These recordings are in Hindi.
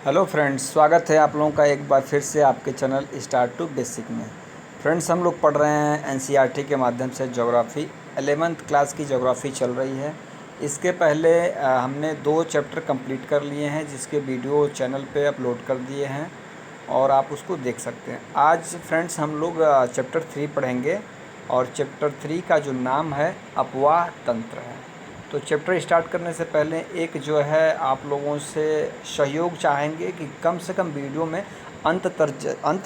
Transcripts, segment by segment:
हेलो फ्रेंड्स, स्वागत है आप लोगों का एक बार फिर से आपके चैनल स्टार्ट टू बेसिक में। फ्रेंड्स, हम लोग पढ़ रहे हैं एनसीईआरटी के माध्यम से ज्योग्राफ़ी। 11th क्लास की ज्योग्राफ़ी चल रही है। इसके पहले हमने 2 चैप्टर कंप्लीट कर लिए हैं, जिसके वीडियो चैनल पे अपलोड कर दिए हैं और आप उसको देख सकते हैं। आज फ्रेंड्स हम लोग चैप्टर 3 पढ़ेंगे और चैप्टर 3 का जो नाम है अपवाह तंत्र है। तो चैप्टर स्टार्ट करने से पहले एक जो है आप लोगों से सहयोग चाहेंगे कि कम से कम वीडियो में अंत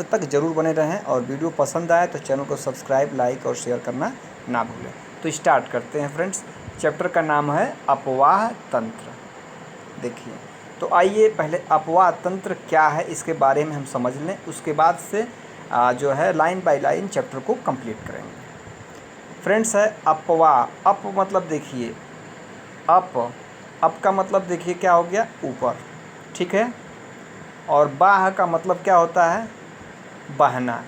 तक ज़रूर बने रहें, और वीडियो पसंद आए तो चैनल को सब्सक्राइब, लाइक और शेयर करना ना भूलें। तो स्टार्ट करते हैं फ्रेंड्स। चैप्टर का नाम है अपवाह तंत्र। देखिए, तो आइए पहले अपवाह तंत्र क्या है इसके बारे में हम समझ लें, उसके बाद से जो है लाइन बाय लाइन चैप्टर को कंप्लीट करेंगे। फ्रेंड्स, है अपवाह। अप मतलब देखिए, अप का मतलब देखिए क्या हो गया, ऊपर, ठीक है। और बाह का मतलब क्या होता है, बहना,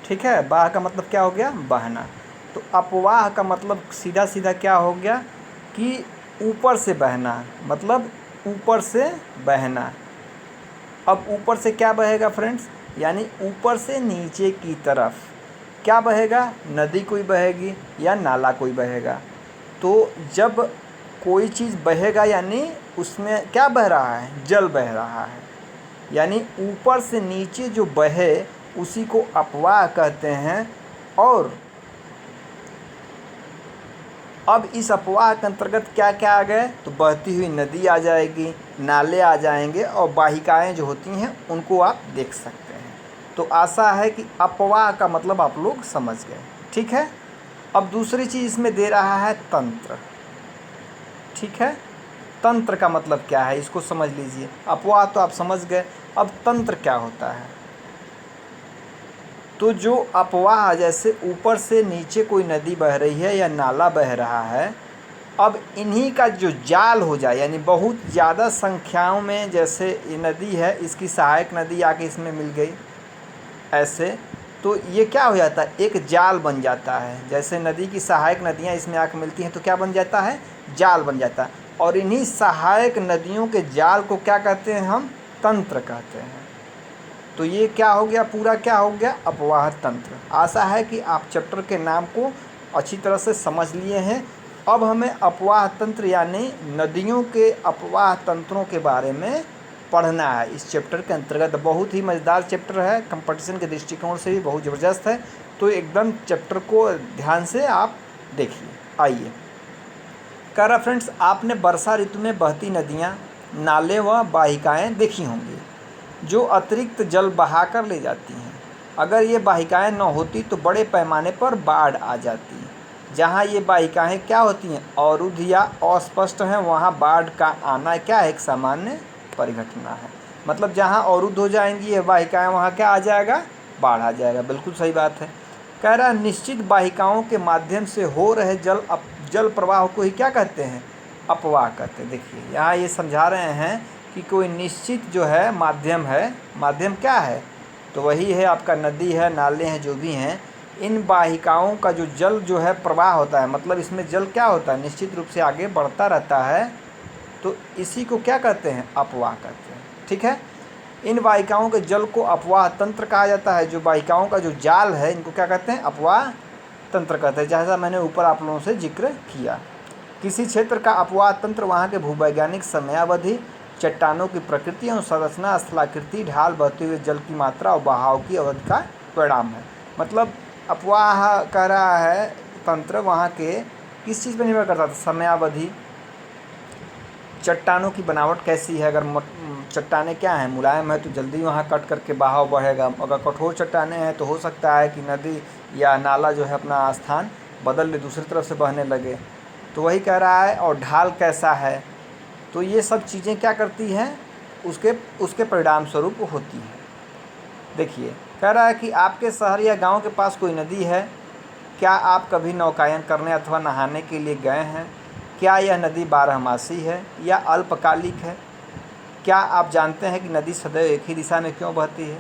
ठीक है। बाह का मतलब क्या हो गया, बहना। तो अपवाह का मतलब सीधा सीधा क्या हो गया कि ऊपर से बहना, मतलब ऊपर से बहना। अब ऊपर से क्या बहेगा फ्रेंड्स, यानी ऊपर से नीचे की तरफ क्या बहेगा, नदी कोई बहेगी या नाला कोई बहेगा। तो जब कोई चीज़ बहेगा यानी उसमें क्या बह रहा है, जल बह रहा है, यानी ऊपर से नीचे जो बहे उसी को अपवाह कहते हैं। और अब इस अपवाह के अंतर्गत क्या क्या आ गए, तो बहती हुई नदी आ जाएगी, नाले आ जाएंगे और वाहिकाएँ जो होती हैं उनको आप देख सकते हैं। तो आशा है कि अपवाह का मतलब आप लोग समझ गए, ठीक है। अब दूसरी चीज़ इसमें दे रहा है तंत्र, ठीक है। तंत्र का मतलब क्या है इसको समझ लीजिए। अपवाह तो आप समझ गए, अब तंत्र क्या होता है। तो जो अपवाह, जैसे ऊपर से नीचे कोई नदी बह रही है या नाला बह रहा है, अब इन्हीं का जो जाल हो जाए, यानी बहुत ज़्यादा संख्याओं में, जैसे ये नदी है, इसकी सहायक नदी आके इसमें मिल गई ऐसे, तो ये क्या हो जाता है, एक जाल बन जाता है। जैसे नदी की सहायक नदियाँ इसमें आके मिलती हैं तो क्या बन जाता है, जाल बन जाता है। और इन्हीं सहायक नदियों के जाल को क्या कहते हैं, हम तंत्र कहते हैं। तो ये क्या हो गया, पूरा क्या हो गया, अपवाह तंत्र। आशा है कि आप चैप्टर के नाम को अच्छी तरह से समझ लिए हैं। अब हमें अपवाह तंत्र यानी नदियों के अपवाह तंत्रों के बारे में पढ़ना है इस चैप्टर के अंतर्गत। बहुत ही मज़ेदार चैप्टर है, कंपटीशन के दृष्टिकोण से भी बहुत ज़बरदस्त है। तो एकदम चैप्टर को ध्यान से आप देखिए। आइए, कह रहा फ्रेंड्स, आपने वर्षा ऋतु में बहती नदियाँ, नाले व वाहिकाएँ देखी होंगी जो अतिरिक्त जल बहाकर ले जाती हैं। अगर ये वाहिकाएँ न होती तो बड़े पैमाने पर बाढ़ आ जाती। जहाँ ये वाहिकाएँ क्या होती हैं, अवरुद्ध या अस्पष्ट हैं, वहाँ बाढ़ का आना क्या है, एक सामान्य परिघटना है। मतलब जहाँ अवरुद्ध हो जाएंगी ये वाहिकाएँ, वहाँ क्या आ जाएगा, बाढ़ आ जाएगा। बिल्कुल सही बात है। कह रहा है निश्चित वाहिकाओं के माध्यम से हो रहे जल प्रवाह को ही क्या कहते हैं, अपवाह कहते हैं। देखिए, यहाँ ये समझा रहे हैं कि कोई निश्चित जो है माध्यम है, माध्यम क्या है, तो वही है आपका नदी है, नाले हैं, जो भी हैं। इन वाहिकाओं का जो जल जो है प्रवाह होता है, मतलब इसमें जल क्या होता है, निश्चित रूप से आगे बढ़ता रहता है, तो इसी को क्या कहते हैं, अपवाह कहते हैं, ठीक है। इन वाहिकाओं के जल को अपवाह तंत्र कहा जाता है। जो वाहिकाओं का जो जाल है इनको क्या कहते हैं, अपवाह तंत्र कहते हैं, जैसा मैंने ऊपर आप लोगों से जिक्र किया। किसी क्षेत्र का अपवाह तंत्र वहाँ के भूवैज्ञानिक समयावधि, चट्टानों की प्रकृति एवं संरचना, स्थलाकृति, ढाल, बहते हुए जल की मात्रा और बहाव की अवधि का परिणाम है। मतलब अपवाह कह रहा है तंत्र वहाँ के किस चीज़ पर निर्भर करता था, समयावधि, चट्टानों की बनावट कैसी है। अगर चट्टानें क्या हैं, मुलायम है तो जल्दी वहाँ कट करके बहाव बढ़ेगा। अगर कठोर चट्टानें हैं तो हो सकता है कि नदी या नाला जो है अपना स्थान बदल ले, दूसरी तरफ से बहने लगे। तो वही कह रहा है। और ढाल कैसा है, तो ये सब चीज़ें क्या करती हैं, उसके परिणाम स्वरूप होती हैं। देखिए, कह रहा है कि आपके शहर या गांव के पास कोई नदी है, क्या आप कभी नौकायन करने अथवा नहाने के लिए गए हैं। क्या यह नदी बारहमासी है या अल्पकालिक है। क्या आप जानते हैं कि नदी सदैव एक ही दिशा में क्यों बहती है।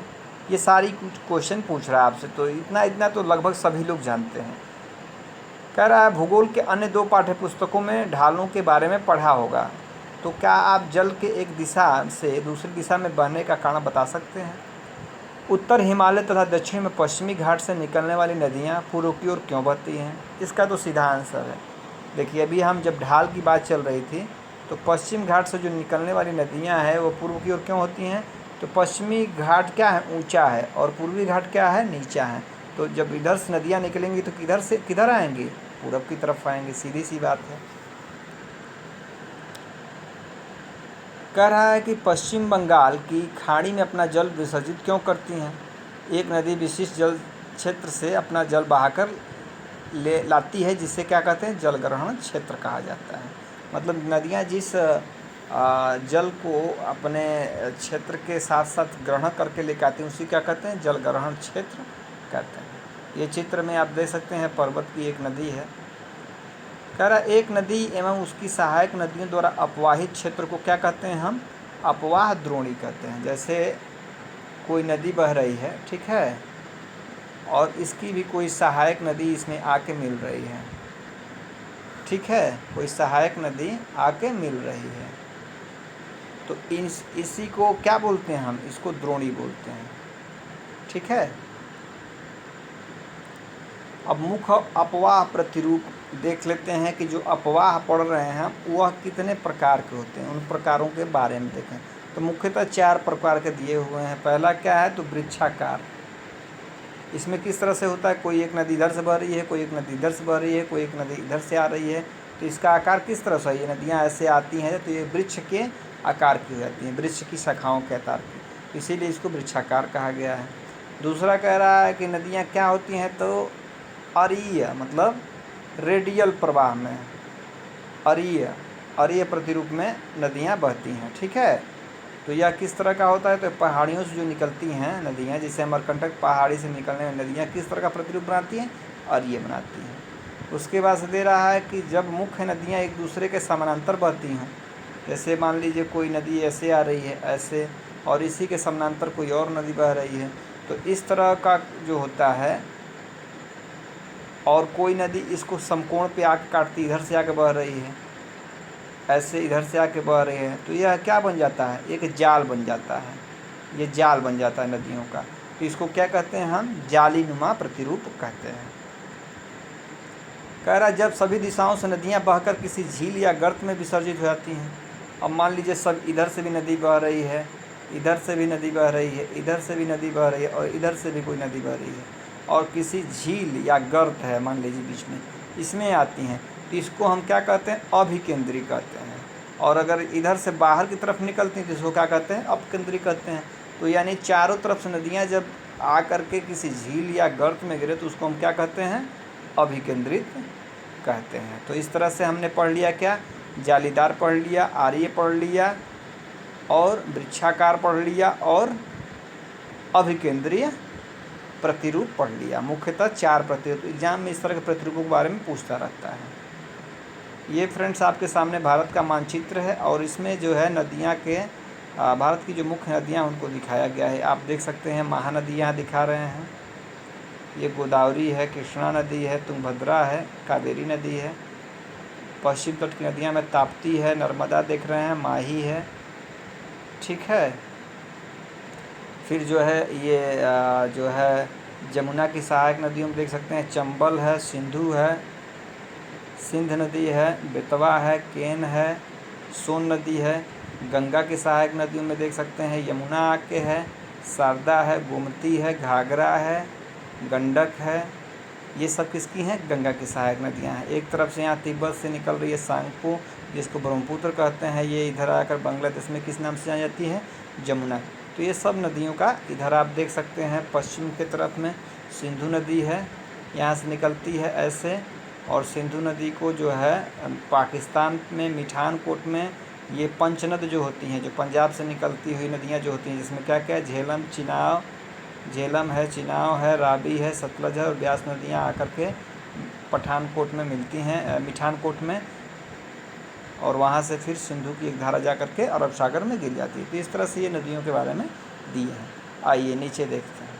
ये सारी कुछ क्वेश्चन पूछ रहा है आपसे, तो इतना तो लगभग सभी लोग जानते हैं। कह रहा है भूगोल के अन्य 2 पाठ्य पुस्तकों में ढालों के बारे में पढ़ा होगा, तो क्या आप जल के एक दिशा से दूसरी दिशा में बहने का कारण बता सकते हैं? उत्तर हिमालय तथा दक्षिण में पश्चिमी घाट से निकलने वाली नदियाँ पूर्व की ओर क्यों बहती हैं? इसका तो सीधा आंसर है, देखिए अभी हम जब ढाल की बात चल रही थी तो पश्चिम घाट से जो निकलने वाली नदियाँ हैं वो पूर्व की ओर क्यों होती हैं? तो पश्चिमी घाट क्या है, ऊंचा है, और पूर्वी घाट क्या है, नीचा है। तो जब इधर से नदियाँ निकलेंगी तो किधर से किधर आएंगी? पूरब की तरफ आएंगे, सीधी सी बात है। कह रहा है कि पश्चिम बंगाल की खाड़ी में अपना जल विसर्जित क्यों करती हैं? एक नदी विशिष्ट जल क्षेत्र से अपना जल बहाकर ले लाती है, जिसे क्या कहते हैं, जल ग्रहण क्षेत्र कहा जाता है। मतलब नदियाँ जिस जल को अपने क्षेत्र के साथ साथ ग्रहण करके लेकर आती हैं उसी क्या कहते हैं, जल ग्रहण क्षेत्र कहते हैं। ये चित्र में आप देख सकते हैं पर्वत की एक नदी है। कह रहा एक नदी एवं उसकी सहायक नदियों द्वारा अपवाहित क्षेत्र को क्या कहते हैं हम? अपवाह द्रोणी कहते हैं। जैसे कोई नदी बह रही है, ठीक है, और इसकी भी कोई सहायक नदी इसमें आके मिल रही है, ठीक है, कोई सहायक नदी आके मिल रही है, तो इसी को क्या बोलते हैं हम? इसको द्रोणी बोलते हैं, ठीक है। अब मुख्य अपवाह प्रतिरूप देख लेते हैं कि जो अपवाह पढ़ रहे हैं वह कितने प्रकार के होते हैं, उन प्रकारों के बारे में देखें। तो मुख्यतः 4 प्रकार के दिए हुए हैं। पहला क्या है? तो वृक्षाकार। इसमें किस तरह से होता है, कोई एक नदी इधर से बह रही है, कोई एक नदी इधर से बह रही है, कोई एक नदी इधर से आ रही है, तो इसका आकार किस तरह से है? ये नदियाँ ऐसे आती हैं तो ये वृक्ष के आकार की हो जाती हैं, वृक्ष की शाखाओं के आकार की, इसीलिए इसको वृक्षाकार कहा गया है। दूसरा कह रहा है कि नदियाँ क्या होती हैं? तो अरीय, मतलब रेडियल प्रवाह में, अरीय प्रतिरूप में नदियाँ बहती हैं, ठीक है। तो यह किस तरह का होता है? तो पहाड़ियों से जो निकलती हैं नदियाँ, जैसे अमरकंटक पहाड़ी से निकलने वाली नदियाँ किस तरह का प्रतिरूप बनाती हैं? अरीय बनाती हैं। उसके बाद से दे रहा है कि जब मुख्य नदियाँ एक दूसरे के समानांतर बहती हैं, जैसे मान लीजिए कोई नदी ऐसे आ रही है ऐसे, और इसी के समानांतर कोई और नदी बह रही है, तो इस तरह का जो होता है, और कोई नदी इसको समकोण पे आके काटती, इधर से आके बह रही है, ऐसे इधर से आके बह रही है, तो यह क्या बन जाता है? एक जाल बन जाता है, ये जाल बन जाता है नदियों का। तो इसको क्या कहते हैं हम? जालीनुमा प्रतिरूप कहते हैं। कह रहा है जब सभी दिशाओं से नदियाँ बहकर किसी झील या गर्त में विसर्जित हो जाती हैं, अब मान लीजिए सब इधर से भी नदी बह रही है, इधर से भी नदी बह रही है, इधर से भी नदी बह रही है, और इधर से भी कोई नदी बह रही है, और किसी झील या गर्त है मान लीजिए बीच में, इसमें आती हैं, तो इसको हम क्या कहते हैं? अभिकेंद्री कहते हैं। और अगर इधर से बाहर की तरफ निकलती हैं तो इसको क्या कहते हैं? अपकेंद्री कहते हैं। तो यानी चारों तरफ से नदियाँ जब आ करके किसी झील या गर्त में गिरे तो उसको हम क्या कहते हैं? अभिकेंद्रित कहते हैं। तो इस तरह से हमने पढ़ लिया क्या? जालीदार पढ़ लिया, आर्य पढ़ लिया, और वृक्षाकार पढ़ लिया, और अभिकेंद्रीय प्रतिरूप पढ़ लिया। मुख्यतः 4 प्रतिरूप, एग्जाम में इस तरह के प्रतिरूपों के बारे में पूछता रहता है। ये फ्रेंड्स आपके सामने भारत का मानचित्र है, और इसमें जो है नदियाँ के भारत की जो मुख्य नदियाँ उनको दिखाया गया है। आप देख सकते हैं महानदी यहाँ दिखा रहे हैं, ये गोदावरी है, कृष्णा नदी है, तुंगभद्रा है, कावेरी नदी है। पश्चिम तट की नदियाँ में ताप्ती है, नर्मदा देख रहे हैं, माही है, ठीक है। फिर जो है ये जो है जमुना की सहायक नदियों में देख सकते हैं चंबल है, सिंधु है, सिंध नदी है, बेतवा है, केन है, सोन नदी है। गंगा की सहायक नदियों में देख सकते हैं यमुना आके है, शारदा है, गोमती है, घाघरा है, गंडक है। ये सब किसकी हैं? गंगा की सहायक नदियाँ हैं। एक तरफ से यहाँ तिब्बत से निकल रही है सांगपो, जिसको ब्रह्मपुत्र कहते हैं, ये इधर आकर बांग्लादेश में किस नाम से जानी जाती है? जमुना। तो ये सब नदियों का इधर आप देख सकते हैं पश्चिम की तरफ में सिंधु नदी है, यहाँ से निकलती है ऐसे, और सिंधु नदी को जो है पाकिस्तान में मिठानकोट में ये पंचनद जो होती हैं, जो पंजाब से निकलती हुई नदियाँ जो होती हैं, जिसमें क्या क्या है? झेलम है, चिनाव है, रावी है, सतलज है, और ब्यास नदियाँ आकर के पठानकोट में मिलती हैं, मिठानकोट में, और वहाँ से फिर सिंधु की एक धारा जा करके अरब सागर में गिर जाती है। तो इस तरह से ये नदियों के बारे में दिए हैं। आइए नीचे देखते हैं।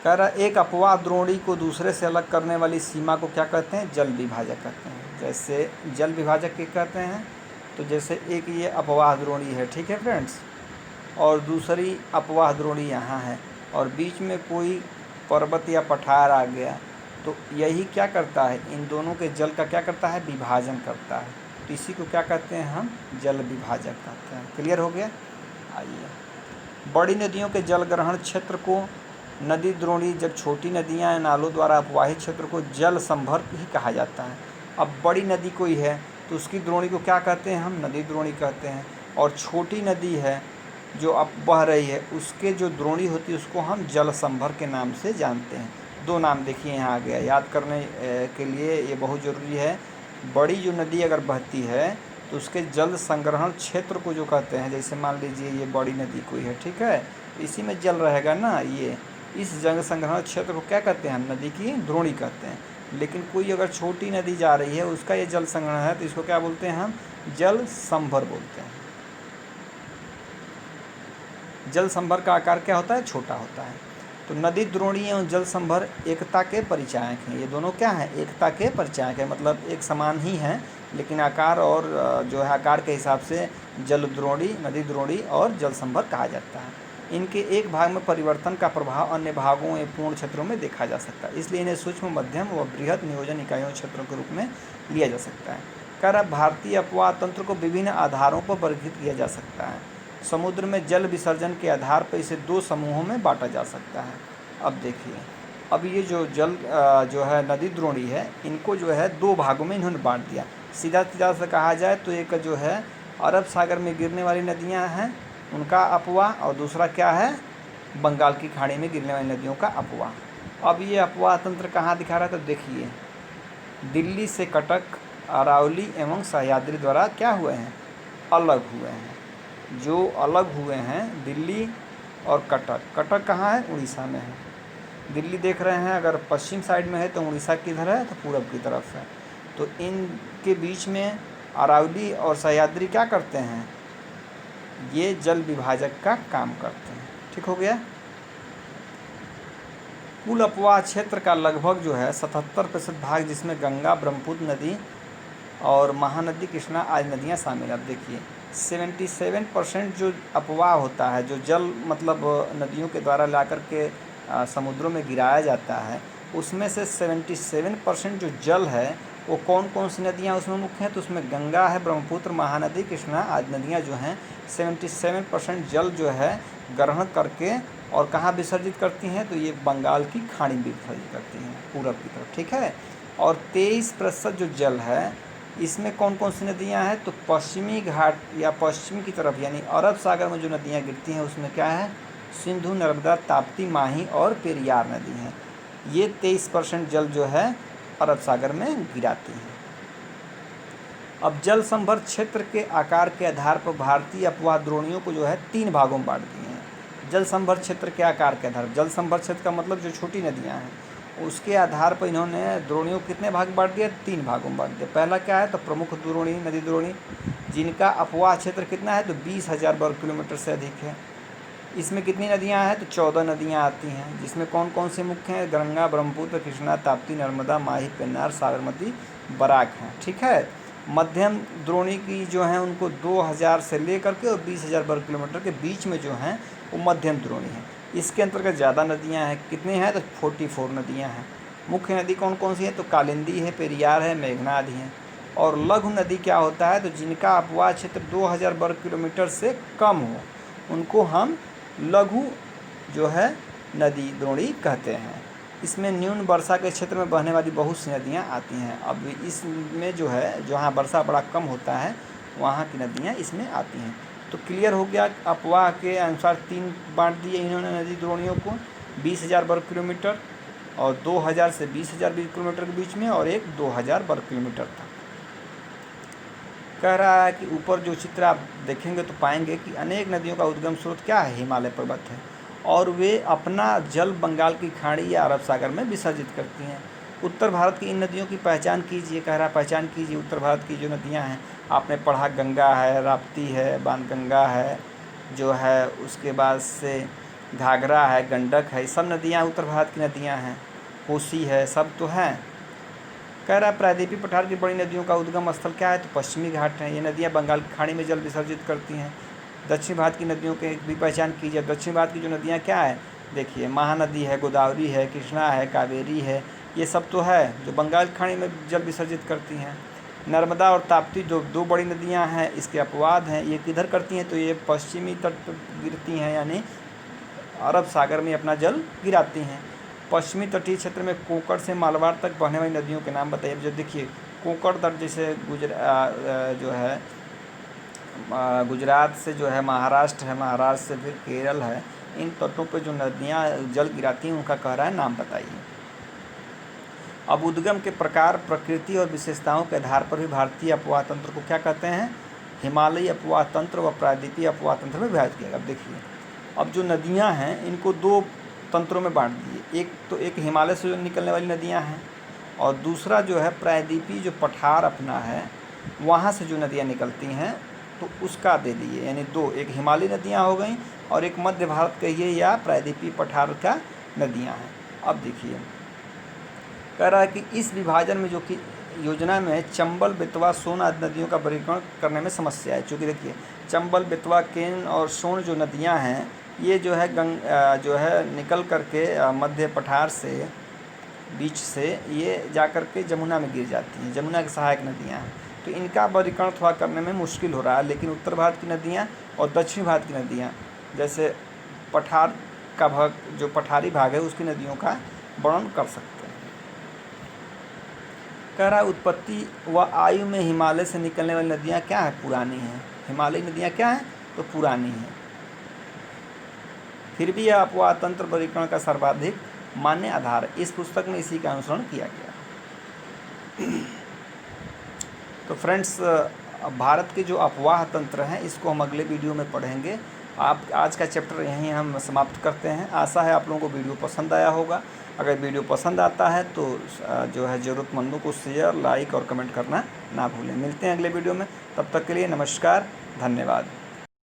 कह रहा एक अपवाह द्रोणी को दूसरे से अलग करने वाली सीमा को क्या कहते हैं? जल विभाजक कहते हैं। जैसे जल विभाजक क्या कहते हैं? तो जैसे एक ये अपवाह द्रोणी है, ठीक है फ्रेंड्स, और दूसरी अपवाह द्रोणी यहाँ है, और बीच में कोई पर्वत या पठार आ गया, तो यही क्या करता है, इन दोनों के जल का क्या करता है, विभाजन करता है। तो इसी को क्या कहते हैं हम, जल विभाजक कहते हैं। क्लियर हो गया। आइए, बड़ी नदियों के जल ग्रहण क्षेत्र को नदी द्रोणी, जब छोटी नदियाँ नालों द्वारा अपवाहित क्षेत्र को जल संभर ही कहा जाता है। अब बड़ी नदी कोई है तो उसकी द्रोणी को क्या कहते हैं, हम नदी द्रोणी कहते हैं, और छोटी नदी है जो अब बह रही है उसके जो द्रोणी होती है उसको हम जल संभर के नाम से जानते हैं। दो नाम देखिए यहाँ आ गया, याद करने के लिए ये बहुत ज़रूरी है। बड़ी जो नदी अगर बहती है तो उसके जल संग्रहण क्षेत्र को जो कहते हैं, जैसे मान लीजिए ये बड़ी नदी कोई है, ठीक है, इसी में जल रहेगा ना, ये इस जल संग्रहण क्षेत्र को क्या कहते हैं, हम नदी की द्रोणी कहते हैं। लेकिन कोई अगर छोटी नदी जा रही है उसका ये जल संग्रहण है तो इसको क्या बोलते हैं, हम जल संभर बोलते हैं। जल संभर का आकार क्या होता है, छोटा होता है। तो नदी द्रोणी एवं जल संभर एकता के परिचायक हैं। ये दोनों क्या हैं, एकता के परिचायक है, मतलब एक समान ही हैं, लेकिन आकार और जो है आकार के हिसाब से जल द्रोणी, नदी द्रोणी और जल संभर कहा जाता है। इनके एक भाग में परिवर्तन का प्रभाव अन्य भागों एवं पूर्ण क्षेत्रों में देखा जा सकता है, इसलिए इन्हें सूक्ष्म, मध्यम व बृहद नियोजन इकाइयों क्षेत्रों के रूप में लिया जा सकता है। कह रहा भारतीय अपवाह तंत्र को विभिन्न आधारों पर वर्गीकृत किया जा सकता है। समुद्र में जल विसर्जन के आधार पर इसे दो समूहों में बांटा जा सकता है। अब देखिए, अब ये जो जल जो है नदी द्रोणी है, इनको जो है दो भागों में इन्होंने बांट दिया। सीधा सीधा से कहा जाए तो एक जो है अरब सागर में गिरने वाली नदियां हैं उनका अपवाह, और दूसरा क्या है, बंगाल की खाड़ी में गिरने वाली नदियों का अपवाह। अब ये अपवाह तंत्र कहाँ दिखा रहा है, तो देखिए दिल्ली से कटक, अरावली एवं सह्याद्री द्वारा क्या हुए हैं, अलग हुए हैं। जो अलग हुए हैं दिल्ली और कटक, कटक कहाँ है, उड़ीसा में है। दिल्ली देख रहे हैं अगर पश्चिम साइड में है तो उड़ीसा किधर है, तो पूरब की तरफ है। तो इनके बीच में अरावली और सह्याद्री क्या करते हैं, ये जल विभाजक का काम करते हैं। ठीक हो गया। कुल अपवाह क्षेत्र का लगभग जो है 77% भाग, जिसमें गंगा, ब्रह्मपुत्र नदी और महानदी, कृष्णा आदि नदियाँ शामिल। अब देखिए 77% जो अपवाह होता है, जो जल मतलब नदियों के द्वारा ला कर के समुद्रों में गिराया जाता है, उसमें से 77% जो जल है वो कौन कौन सी नदियाँ उसमें मुख्य हैं, तो उसमें गंगा है, ब्रह्मपुत्र, महानदी, कृष्णा आदि नदियाँ जो हैं 77% जल जो है ग्रहण करके और कहाँ विसर्जित करती हैं, तो ये बंगाल की खाड़ी में विसर्जित करती हैं पूरब की तरफ। ठीक है। और 23% जो जल है इसमें कौन कौन सी नदियाँ हैं, तो पश्चिमी घाट या पश्चिम की तरफ यानी अरब सागर में जो नदियाँ गिरती हैं उसमें क्या है, सिंधु, नर्मदा, ताप्ती, माही और पेरियार नदी हैं। ये 23% जल जो है अरब सागर में गिराती हैं। अब जल संभर क्षेत्र के आकार के आधार पर भारतीय अपवाह द्रोणियों को जो है 3 भागों में बांट दिए हैं। जल संभर क्षेत्र के आकार के आधार, जल संभर क्षेत्र का मतलब जो छोटी नदियाँ हैं उसके आधार पर इन्होंने द्रोणियों को कितने भाग बांट दिया, 3 भागों में बांट दिया। पहला क्या है, तो प्रमुख द्रोणी, नदी द्रोणी, जिनका अपवाह क्षेत्र कितना है, तो 20,000 वर्ग किलोमीटर से अधिक है। इसमें कितनी नदियां हैं, तो 14 नदियां आती हैं, जिसमें कौन कौन से मुख्य हैं, गंगा, ब्रह्मपुत्र, कृष्णा, ताप्ती, नर्मदा, माही, पेन्नार, साबरमती, बराक हैं। ठीक है। मध्यम द्रोणी की जो हैं उनको 2,000 से लेकर के और 20,000 वर्ग किलोमीटर के बीच में जो हैं वो मध्यम द्रोणी हैं। इसके अंतर्गत ज़्यादा नदियाँ हैं, कितनी हैं, तो 44 नदियाँ हैं। मुख्य नदी कौन कौन सी है, तो कालिंदी है, पेरियार है, मेघना आदि हैं। और लघु नदी क्या होता है, तो जिनका अपवाह क्षेत्र 2,000 वर्ग किलोमीटर से कम हो उनको हम लघु जो है नदी द्रोणी कहते हैं। इसमें न्यून वर्षा के क्षेत्र में बहने वाली बहुत सी नदियाँ आती हैं। अब इसमें जो है जहाँ वर्षा बड़ा कम होता है वहाँ की नदियाँ इसमें आती हैं। तो क्लियर हो गया, अपवाह के अनुसार 3 बांट दिए इन्होंने नदी द्रोणियों को, 20,000 वर्ग किलोमीटर और 2,000 से 20,000 वर्ग किलोमीटर के बीच में, और एक 2,000 वर्ग किलोमीटर तक। कह रहा है कि ऊपर जो चित्र आप देखेंगे तो पाएंगे कि अनेक नदियों का उद्गम स्रोत क्या है, हिमालय पर्वत है, और वे अपना जल बंगाल की खाड़ी या अरब सागर में विसर्जित करती हैं। उत्तर भारत की इन नदियों की पहचान कीजिए, कह रहा पहचान कीजिए उत्तर भारत की जो नदियां हैं। आपने पढ़ा गंगा है, राप्ती है, बाणगंगा है जो है, उसके बाद से घाघरा है, गंडक है, सब नदियाँ उत्तर भारत की नदियाँ हैं। कोसी है, सब तो हैं। कह रहा है प्रायद्वीपीय पठार की बड़ी नदियों का उद्गम स्थल क्या है, तो पश्चिमी घाट है। ये नदियाँ बंगाल की खाड़ी में जल विसर्जित करती हैं। दक्षिण भारत की नदियों की भी पहचान कीजिए। दक्षिण भारत की जो नदियाँ क्या है, देखिए महानदी है, गोदावरी है, कृष्णा है, कावेरी है, ये सब तो है जो बंगाल की खाड़ी में जल विसर्जित करती हैं। नर्मदा और ताप्ती जो दो बड़ी नदियां हैं, इसके अपवाद हैं। ये किधर करती हैं, तो ये पश्चिमी तट पर गिरती हैं, यानी अरब सागर में अपना जल गिराती हैं। पश्चिमी तटीय क्षेत्र में कोंकण से मालवाड़ तक बहने वाली नदियों के नाम बताइए। जो देखिए कोंकण तट जैसे जो है गुजरात से जो है महाराष्ट्र है, महाराष्ट्र से फिर केरल है, इन तटों पे जो नदियाँ जल गिराती हैं उनका कह रहा है नाम बताइए। अब उद्गम के प्रकार, प्रकृति और विशेषताओं के आधार पर भी भारतीय अपवाह तंत्र को क्या कहते हैं, हिमालयी अपवाह तंत्र व प्रायद्वीपीय अपवाह तंत्र में विभाजित किया। अब देखिए, अब जो नदियां हैं इनको दो तंत्रों में बांट दिए। एक तो एक हिमालय से जो निकलने वाली नदियां हैं, और दूसरा जो है प्रायद्वीपीय जो पठार अपना है वहाँ से जो नदियाँ निकलती हैं तो उसका दे दिए, यानी दो, एक हिमालयी नदियाँ हो गई और एक मध्य भारत कहिए या प्रायद्वीपीय पठार का नदियाँ हैं। अब देखिए कह रहा है कि इस विभाजन में जो कि योजना में चंबल, बेतवा, सोन आदि नदियों का वर्गीकरण करने में समस्या है। चूँकि देखिए चंबल, बेतवा, केन और सोन जो नदियां हैं ये जो है जो है निकल करके मध्य पठार से बीच से ये जा कर के जमुना में गिर जाती हैं, जमुना की सहायक नदियां हैं। तो इनका वर्गीकरण थोड़ा करने में मुश्किल हो रहा है, लेकिन उत्तर भारत की नदियाँ और दक्षिण भारत की नदियाँ, जैसे पठार का भाग जो पठारी भाग है उसकी नदियों का वर्णन कर सकते हैं। कह रहा है उत्पत्ति व आयु में हिमालय से निकलने वाली नदियाँ क्या है, पुरानी हैं। हिमालयी नदियाँ क्या हैं, तो पुरानी हैं। फिर भी यह अपवाह तंत्र वर्गीकरण का सर्वाधिक मान्य आधार है। इस पुस्तक में इसी का अनुसरण किया गया। तो फ्रेंड्स, भारत के जो अपवाह तंत्र हैं इसको हम अगले वीडियो में पढ़ेंगे। आप आज का चैप्टर यहीं हम समाप्त करते हैं। आशा है आप लोगों को वीडियो पसंद आया होगा। अगर वीडियो पसंद आता है तो जो है ज़रूरतमंदों को शेयर, लाइक और कमेंट करना ना भूलें। मिलते हैं अगले वीडियो में, तब तक के लिए नमस्कार, धन्यवाद।